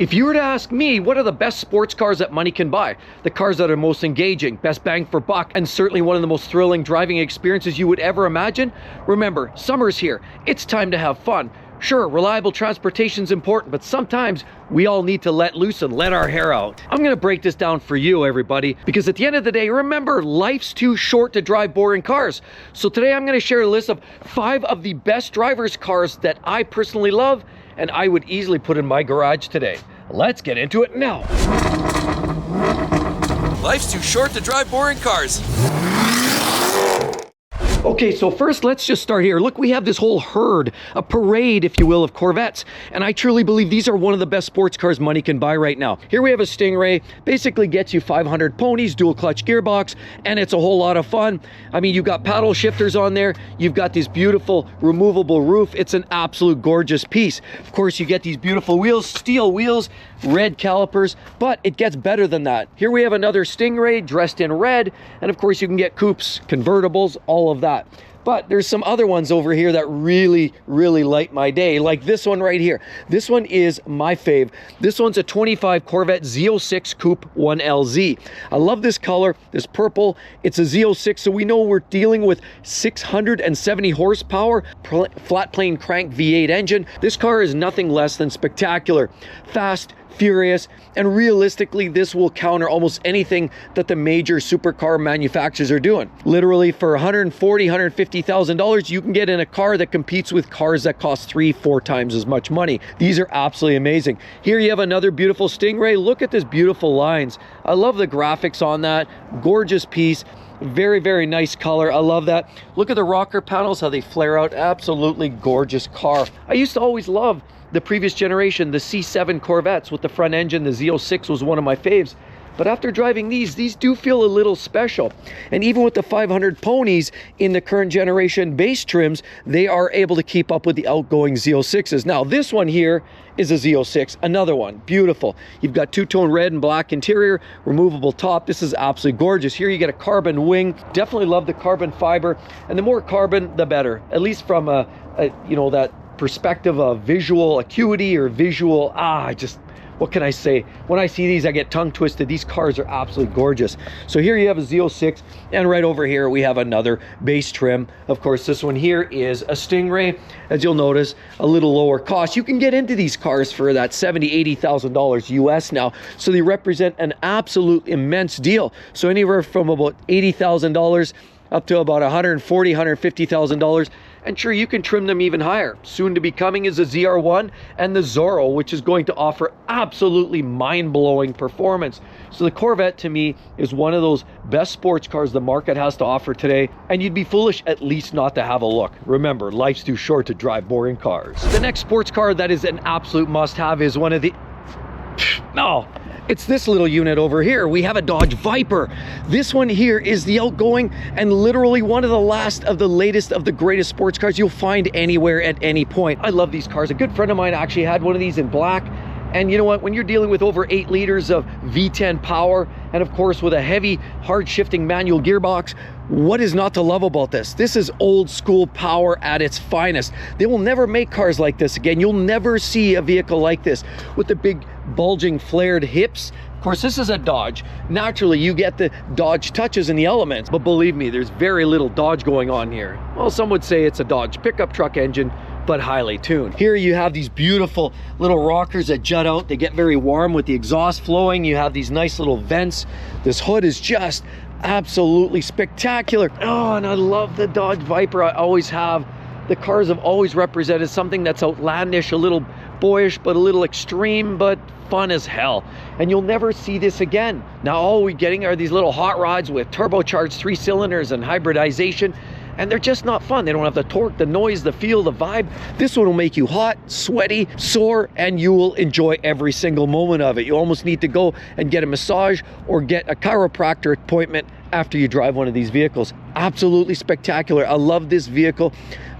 If you were to ask me, what are the best sports cars that money can buy? The cars that are most engaging, best bang for buck, and certainly one of the most thrilling driving experiences you would ever imagine? Remember, summer's here. It's time to have fun. Sure, reliable transportation is important, but sometimes we all need to let loose and let our hair out. I'm gonna break this down for you, everybody, because at the end of the day, remember, life's too short to drive boring cars. So today I'm gonna share a list of 5 of the best drivers' cars that I personally love and I would easily put in my garage today. Let's get into it now. Life's too short to drive boring cars. Okay, so first let's just start here. Look, we have this whole herd, a parade, if you will, of Corvettes. And I truly believe these are one of the best sports cars money can buy right now. Here we have a Stingray, basically gets you 500 ponies, dual clutch gearbox, and it's a whole lot of fun. I mean, you've got paddle shifters on there. You've got this beautiful removable roof. It's an absolute gorgeous piece. Of course, you get these beautiful wheels, steel wheels, red calipers, but it gets better than that. Here we have another Stingray dressed in red, and of course you can get coupes, convertibles, all of that. But there's some other ones over here that really light my day, like this one right here. This one is my fave. This one's a 25 Corvette Z06 Coupe 1LZ. I love this color, this purple. It's a Z06, so we know we're dealing with 670 horsepower, flat plane crank V8 engine. This car is nothing less than spectacular. Fast, furious, and realistically this will counter almost anything that the major supercar manufacturers are doing. Literally for $140,000-$150,000 you can get in a car that competes with cars that cost 3-4 times as much money. These are absolutely amazing. Here you have another beautiful Stingray. Look at this beautiful lines. I love the graphics on that. Gorgeous piece. Very nice color. I love that. Look at the rocker panels, how they flare out. Absolutely gorgeous car. I used to always love the previous generation, the C7 Corvettes with the front engine. The Z06 was one of my faves. But after driving these do feel a little special. And even with the 500 ponies in the current generation base trims, they are able to keep up with the outgoing Z06s. Now, this one here is a Z06, another one, beautiful. You've got two-tone red and black interior, removable top. This is absolutely gorgeous. Here you get a carbon wing. Definitely love the carbon fiber. And the more carbon, the better. At least from you know, that perspective of visual acuity or visual, what can I say? When I see these, I get tongue twisted. These cars are absolutely gorgeous. So here you have a Z06, and right over here we have another base trim. Of course, this one here is a Stingray. As you'll notice, a little lower cost. You can get into these cars for that $70,000-$80,000 US now. So they represent an absolute immense deal. So anywhere from about $80,000 up to about $140,000-$150,000. And sure, you can trim them even higher. Soon to be coming is the ZR1 and the Zorro, which is going to offer absolutely mind-blowing performance. So the Corvette, to me, is one of those best sports cars the market has to offer today, and you'd be foolish at least not to have a look. Remember, life's too short to drive boring cars. The next sports car that is an absolute must-have is one of the... No. It's this little unit over here. We have a Dodge Viper. This one here is the outgoing and literally one of the last of the latest of the greatest sports cars you'll find anywhere at any point. I love these cars. A good friend of mine actually had one of these in black. And you know what? When you're dealing with over 8 liters of V10 power, and of course with a heavy, hard shifting manual gearbox, what is not to love about this? This is old school power at its finest. They will never make cars like this again. You'll never see a vehicle like this with the big bulging flared hips. Of course, this is a Dodge. Naturally, you get the Dodge touches and the elements, but believe me, there's very little Dodge going on here. Well, some would say it's a Dodge pickup truck engine, but highly tuned. Here you have these beautiful little rockers that jut out. They get very warm with the exhaust flowing. You have these nice little vents. This hood is just absolutely spectacular. Oh, and I love the Dodge Viper. I always have. The cars have always represented something that's outlandish, a little boyish, but a little extreme, but fun as hell. And you'll never see this again. Now all we're getting are these little hot rods with turbocharged 3 cylinders and hybridization, and they're just not fun. They don't have the torque, the noise, the feel, the vibe. This one will make you hot, sweaty, sore, and you will enjoy every single moment of it. You almost need to go and get a massage or get a chiropractor appointment after you drive one of these vehicles. Absolutely spectacular. I love this vehicle.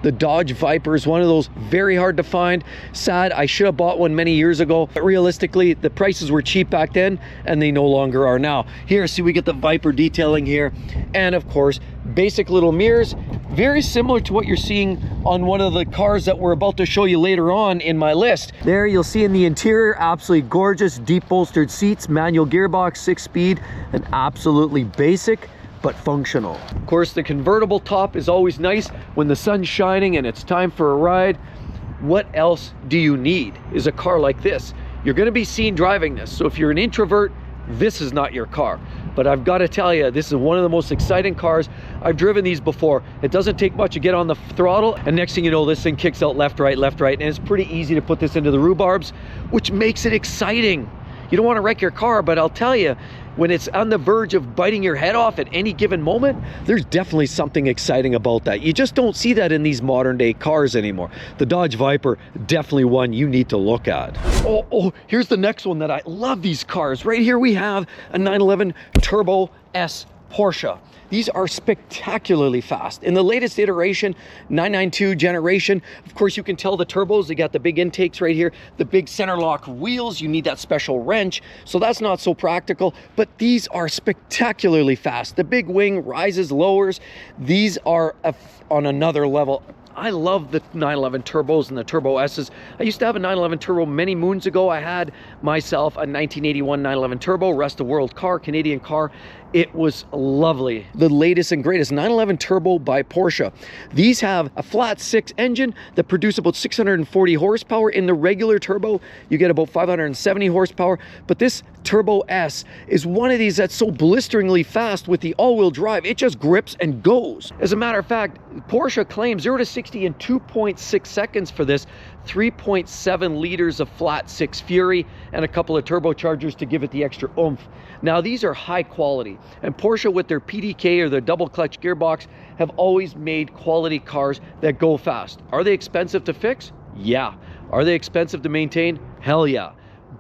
The Dodge Viper is one of those very hard to find. Sad, I should have bought one many years ago, but realistically, the prices were cheap back then, and they no longer are now. Here, see, we get the Viper detailing here, and of course, basic little mirrors, very similar to what you're seeing on one of the cars that we're about to show you later on in my list. There you'll see in the interior, absolutely gorgeous, deep bolstered seats, manual gearbox, 6-speed, and absolutely basic but functional. Of course, the convertible top is always nice when the sun's shining and it's time for a ride. What else do you need is a car like this? You're going to be seen driving this, so if you're an introvert, this is not your car. But I've got to tell you, this is one of the most exciting cars. I've driven these before. It doesn't take much to get on the throttle, and next thing you know, this thing kicks out left, right, and it's pretty easy to put this into the rhubarbs, which makes it exciting. You don't want to wreck your car, but I'll tell you, when it's on the verge of biting your head off at any given moment, there's definitely something exciting about that. You just don't see that in these modern day cars anymore. The Dodge Viper, definitely one you need to look at. Oh, here's the next one that I love these cars. Right here we have a 911 Turbo S Porsche. These are spectacularly fast. In the latest iteration, 992 generation, of course you can tell the turbos, they got the big intakes right here, the big center lock wheels, you need that special wrench, so that's not so practical, but these are spectacularly fast. The big wing rises, lowers, these are on another level. I love the 911 turbos and the Turbo S's. I used to have a 911 turbo many moons ago. I had myself a 1981 911 turbo, rest of world car, Canadian car. It was lovely. The latest and greatest 911 turbo by Porsche. These have a flat 6 engine that produce about 640 horsepower. In the regular turbo, you get about 570 horsepower, but this Turbo S is one of these that's so blisteringly fast with the all-wheel drive. It just grips and goes. As a matter of fact, Porsche claims 0 to 60 in 2.6 seconds for this, 3.7 liters of flat 6 Fury, and a couple of turbochargers to give it the extra oomph. Now these are high quality, and Porsche with their PDK or their double clutch gearbox have always made quality cars that go fast. Are they expensive to fix? Yeah. Are they expensive to maintain? Hell yeah.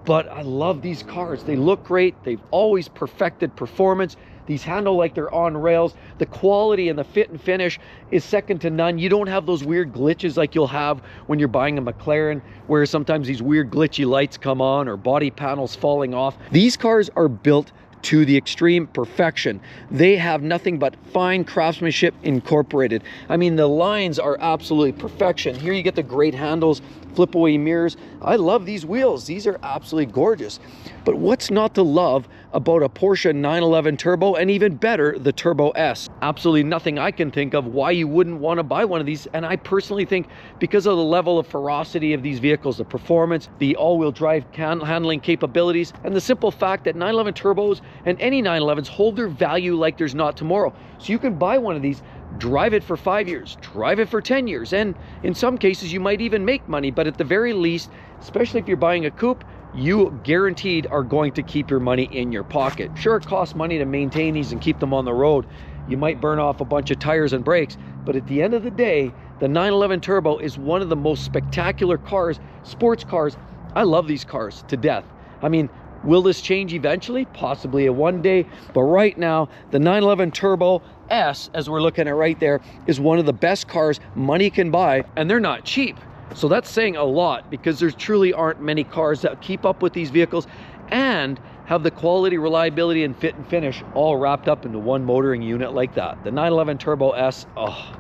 But I love these cars. They look great. They've always perfected performance. These handle like they're on rails. The quality and the fit and finish is second to none. You don't have those weird glitches like you'll have when you're buying a McLaren, where sometimes these weird glitchy lights come on or body panels falling off. These cars are built to the extreme perfection. They have nothing but fine craftsmanship incorporated. I mean, the lines are absolutely perfection. Here you get the great handles, flip away mirrors. I love these wheels. These are absolutely gorgeous. But what's not to love about a Porsche 911 Turbo, and even better, the Turbo S? Absolutely nothing I can think of why you wouldn't want to buy one of these. And I personally think because of the level of ferocity of these vehicles, the performance, the all-wheel drive handling capabilities, and the simple fact that 911 Turbos and any 911s hold their value like there's not tomorrow. So you can buy one of these, drive it for 5 years, drive it for 10 years, and in some cases you might even make money, but at the very least, especially if you're buying a coupe, you guaranteed are going to keep your money in your pocket. Sure, it costs money to maintain these and keep them on the road. You might burn off a bunch of tires and brakes, but at the end of the day, the 911 Turbo is one of the most spectacular cars, sports cars. I love these cars to death. I mean, will this change eventually? Possibly one day, but right now, the 911 Turbo S, as we're looking at right there, is one of the best cars money can buy, and they're not cheap. So that's saying a lot, because there truly aren't many cars that keep up with these vehicles and have the quality, reliability, and fit and finish all wrapped up into one motoring unit like that. The 911 Turbo S, oh.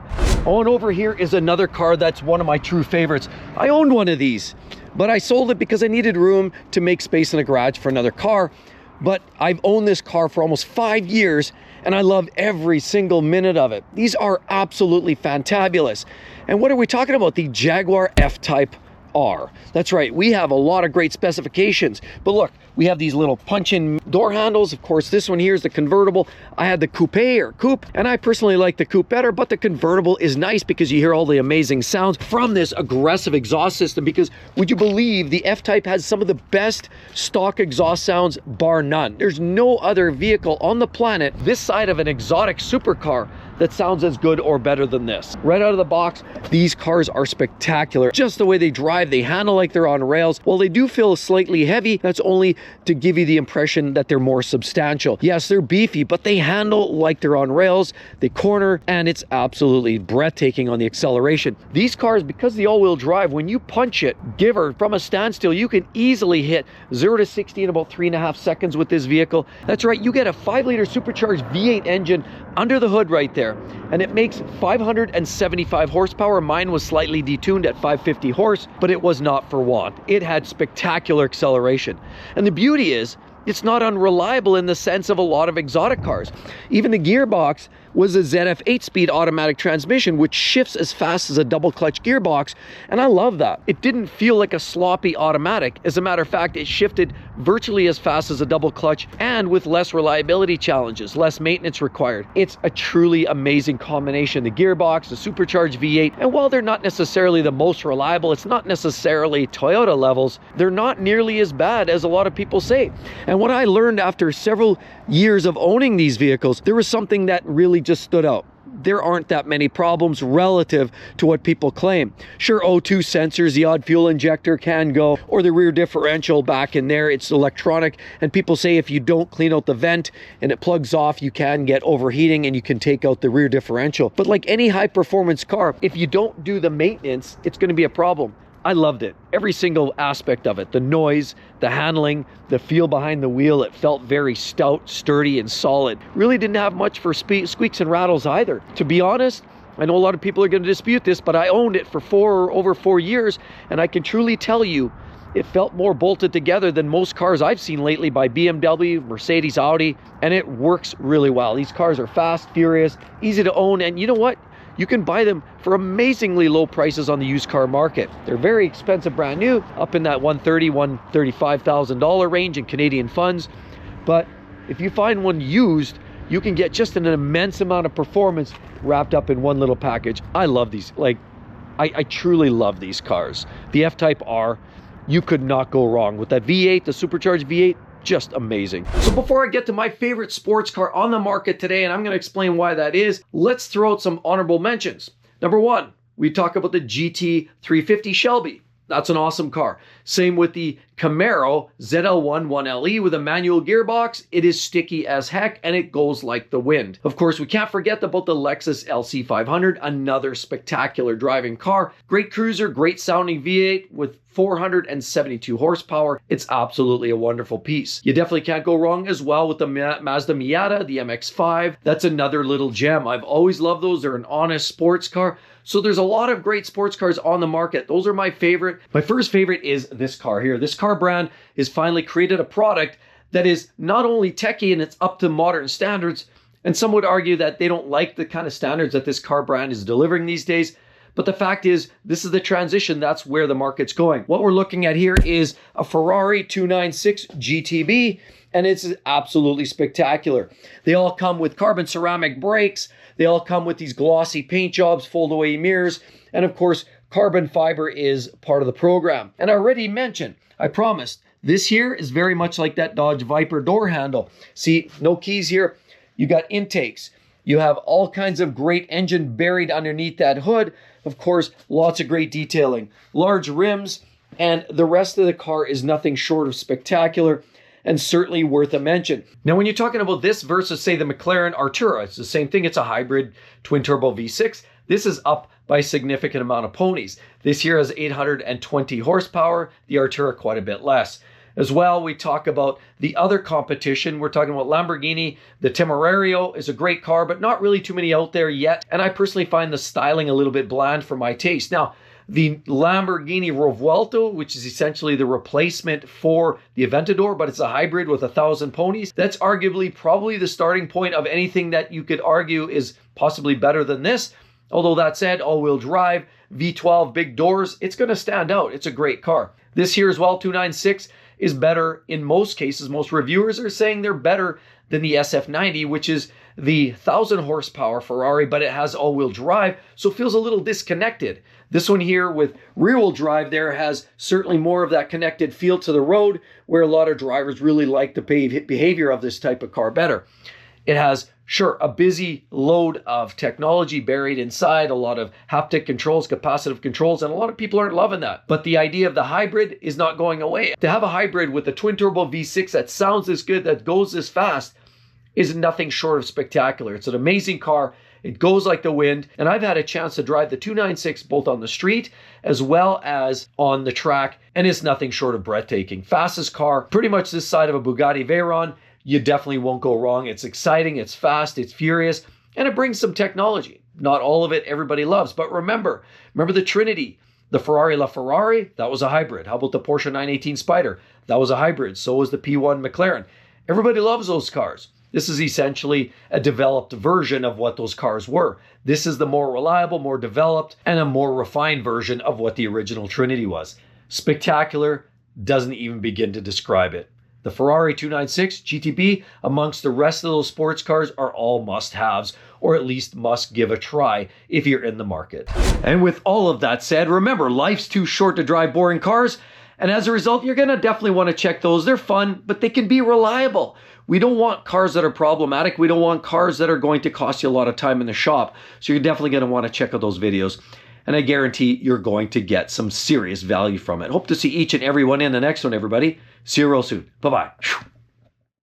On over here is another car that's one of my true favorites. I owned one of these, but I sold it because I needed room to make space in the garage for another car. But I've owned this car for almost 5 years, and I love every single minute of it. These are absolutely fantabulous. And what are we talking about? The Jaguar FType R. That's right, we have a lot of great specifications, but look, we have these little punch-in door handles. Of course, this one here is the convertible. I had the coupe, and I personally like the coupe better, but the convertible is nice because you hear all the amazing sounds from this aggressive exhaust system. Because would you believe the F-Type has some of the best stock exhaust sounds, bar none. There's no other vehicle on the planet this side of an exotic supercar that sounds as good or better than this. Right out of the box, these cars are spectacular. Just the way they drive, they handle like they're on rails. While they do feel slightly heavy, that's only to give you the impression that they're more substantial. Yes, they're beefy, but they handle like they're on rails, they corner, and it's absolutely breathtaking on the acceleration. These cars, because the all-wheel drive, when you punch it, give her from a standstill, you can easily hit 0 to 60 in about 3.5 seconds with this vehicle. That's right, you get a 5-liter supercharged V8 engine under the hood right there. there, and it makes 575 horsepower. Mine was slightly detuned at 550 horse, but it was not for want. It had spectacular acceleration. And the beauty is, it's not unreliable in the sense of a lot of exotic cars. Even the gearbox was a ZF 8-speed automatic transmission, which shifts as fast as a double clutch gearbox, and I love that. It didn't feel like a sloppy automatic. As a matter of fact, it shifted virtually as fast as a double clutch and with less reliability challenges, less maintenance required. It's a truly amazing combination. The gearbox, the supercharged V8, and while they're not necessarily the most reliable, it's not necessarily Toyota levels, they're not nearly as bad as a lot of people say. And what I learned after several years of owning these vehicles, there was something that really just stood out. There aren't that many problems relative to what people claim. Sure, O2 sensors, the odd fuel injector can go, or the rear differential back in there, it's electronic, and people say if you don't clean out the vent and it plugs off, you can get overheating and you can take out the rear differential. But like any high performance car, if you don't do the maintenance, it's going to be a problem. I loved it. Every single aspect of it. The noise, the handling, the feel behind the wheel. It felt very stout, sturdy, and solid. Really didn't have much for squeaks and rattles either. To be honest, I know a lot of people are going to dispute this, but I owned it for over 4 years, and I can truly tell you, it felt more bolted together than most cars I've seen lately by BMW, Mercedes, Audi, and it works really well. These cars are fast, furious, easy to own, and you know what? You can buy them for amazingly low prices on the used car market. They're very expensive brand new, up in that $130,000, $135,000 range in Canadian funds. But if you find one used, you can get just an immense amount of performance wrapped up in one little package. I love these. Like, I truly love these cars. The F-Type R, you could not go wrong with that V8, the supercharged V8. Just amazing. So before I get to my favorite sports car on the market today, and I'm going to explain why that is, let's throw out some honorable mentions. Number one, we talk about the GT350 Shelby. That's an awesome car. Same with the Camaro ZL1 1LE with a manual gearbox. It is sticky as heck and it goes like the wind. Of course, we can't forget about the Lexus LC500, another spectacular driving car. Great cruiser, great sounding V8 with 472 horsepower. It's absolutely a wonderful piece. You definitely can't go wrong as well with the Mazda Miata, the MX-5. That's another little gem. I've always loved those. They're an honest sports car. So there's a lot of great sports cars on the market. Those are my favorite. My first favorite is this car here. This car brand has finally created a product that is not only techie and it's up to modern standards, and some would argue that they don't like the kind of standards that this car brand is delivering these days. But the fact is, this is the transition. That's where the market's going. What we're looking at here is a Ferrari 296 GTB, and it's absolutely spectacular. They all come with carbon ceramic brakes. They all come with these glossy paint jobs, fold-away mirrors, and of course, carbon fiber is part of the program. And I already mentioned, I promised, this here is very much like that Dodge Viper door handle. See, no keys here. You got intakes. You have all kinds of great engine buried underneath that hood. Of course, lots of great detailing. Large rims, and the rest of the car is nothing short of spectacular and certainly worth a mention. Now, when you're talking about this versus, say, the McLaren Artura, it's the same thing. It's a hybrid twin-turbo V6. This is up by a significant amount of ponies. This here has 820 horsepower. The Artura quite a bit less. As well, we talk about the other competition. We're talking about Lamborghini. The Temerario is a great car, but not really too many out there yet. And I personally find the styling a little bit bland for my taste. Now, the Lamborghini Revuelto, which is essentially the replacement for the Aventador, but it's a hybrid with 1,000 ponies. That's arguably probably the starting point of anything that you could argue is possibly better than this. Although that said, all-wheel drive, V12, big doors, it's going to stand out. It's a great car. This here as well, 296, is better in most cases. Most reviewers are saying they're better than the SF90, which is the 1,000 horsepower Ferrari, but it has all-wheel drive, so it feels a little disconnected. This one here with rear-wheel drive there has certainly more of that connected feel to the road, where a lot of drivers really like the behavior of this type of car better. It has, sure, a busy load of technology buried inside, a lot of haptic controls, capacitive controls, and a lot of people aren't loving that. But the idea of the hybrid is not going away. To have a hybrid with a twin-turbo V6 that sounds this good, that goes this fast, is nothing short of spectacular. It's an amazing car. It goes like the wind. And I've had a chance to drive the 296 both on the street as well as on the track, and it's nothing short of breathtaking. Fastest car, pretty much this side of a Bugatti Veyron. You definitely won't go wrong. It's exciting, it's fast, it's furious. and it brings some technology. Not all of it everybody loves, but remember the Trinity. The Ferrari LaFerrari, that was a hybrid. How about the Porsche 918 Spyder? That was a hybrid. So was the P1 McLaren. Everybody loves those cars. This is essentially a developed version of what those cars were. This is the more reliable, more developed, and a more refined version of what the original Trinity was. Spectacular, doesn't even begin to describe it. The Ferrari 296 GTB, amongst the rest of those sports cars, are all must-haves, or at least must give a try if you're in the market. And with all of that said, remember, life's too short to drive boring cars, and as a result, you're gonna definitely want to check those. They're fun, but they can be reliable. We don't want cars that are problematic. We don't want cars that are going to cost you a lot of time in the shop. So you're definitely gonna want to check out those videos. And I guarantee you're going to get some serious value from it. Hope to see each and every one in the next one, everybody. See you real soon. Bye-bye.